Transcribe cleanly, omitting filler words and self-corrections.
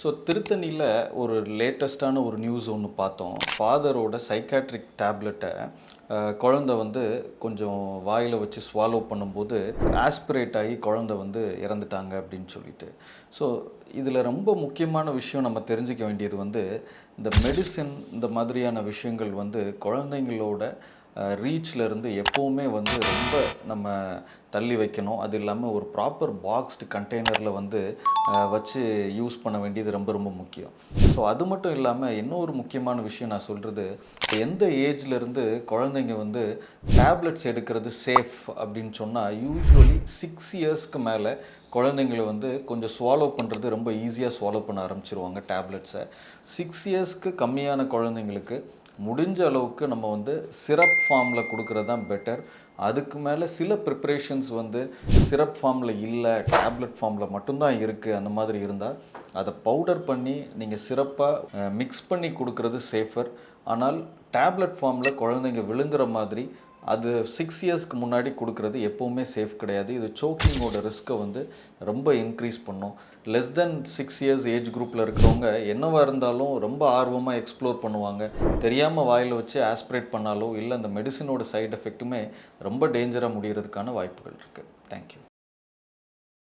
So திருத்தணியில் ஒரு லேட்டஸ்ட்டான ஒரு நியூஸ் ஒன்று பார்த்தோம். ஃபாதரோட சைக்காட்ரிக் டேப்லெட்டை குழந்தை வந்து கொஞ்சம் வாயில் வச்சு ஸ்வாலோ பண்ணும்போது ஆஸ்பிரேட் ஆகி குழந்தை வந்து இறந்துட்டாங்க அப்படின்னு சொல்லிட்டு. ஸோ இதில் ரொம்ப முக்கியமான விஷயம் நம்ம தெரிஞ்சுக்க வேண்டியது வந்து இந்த மெடிசின் இந்த மாதிரியான விஷயங்கள் வந்து குழந்தைங்களோட ரீச்சில் இருந்து எப்போவுமே வந்து ரொம்ப நம்ம தள்ளி வைக்கணும். அது இல்லாமல் ஒரு ப்ராப்பர் பாக்ஸ்டு கண்டெய்னரில் வந்து வச்சு யூஸ் பண்ண வேண்டியது ரொம்ப ரொம்ப முக்கியம். ஸோ அது மட்டும் இல்லாமல் இன்னொரு முக்கியமான விஷயம் நான் சொல்கிறது, எந்த ஏஜ்லேருந்து குழந்தைங்க வந்து டேப்லெட்ஸ் எடுக்கிறது சேஃப் அப்படின்னு சொன்னால், யூஸ்வலி 6 இயர்ஸ்க்கு மேலே குழந்தைங்களை வந்து கொஞ்சம் ஸ்வாலோ பண்ணுறது ரொம்ப ஈஸியாக ஸ்வாலோ பண்ண ஆரம்பிச்சிருவாங்க டேப்லெட்ஸை. 6 இயர்ஸ்க்கு கம்மியான குழந்தைங்களுக்கு முடிஞ்ச அளவுக்கு நம்ம வந்து சிரப் ஃபார்மில் கொடுக்குறது தான் பெட்டர். அதுக்கு மேலே சில ப்ரிப்ரேஷன்ஸ் வந்து சிரப் ஃபார்மில் இல்லை, டேப்லெட் ஃபார்மில் மட்டும்தான் இருக்குது, அந்த மாதிரி இருந்தால் அதை பவுடர் பண்ணி நீங்கள் சிறப்பாக மிக்ஸ் பண்ணி கொடுக்குறது சேஃபர். ஆனால் டேப்லெட் ஃபார்மில் குழந்தைங்க விழுங்குற மாதிரி அது 6 இயர்ஸ்க்கு முன்னாடி கொடுக்குறது எப்போவுமே சேஃப் கிடையாது. இது சோக்கிங்கோட ரிஸ்க்கை வந்து ரொம்ப இன்க்ரீஸ் பண்ணும். லெஸ் தென் 6 இயர்ஸ் ஏஜ் குரூப்பில் இருக்கிறவங்க என்னவாக இருந்தாலும் ரொம்ப ஆர்வமாக எக்ஸ்ப்ளோர் பண்ணுவாங்க. தெரியாமல் வாயில் வச்சு ஆஸ்பிரேட் பண்ணாலோ இல்லை அந்த மெடிசினோட சைடு எஃபெக்ட்டுமே ரொம்ப டேஞ்சராக முடிகிறதுக்கான வாய்ப்புகள் இருக்குது. தேங்க்யூ.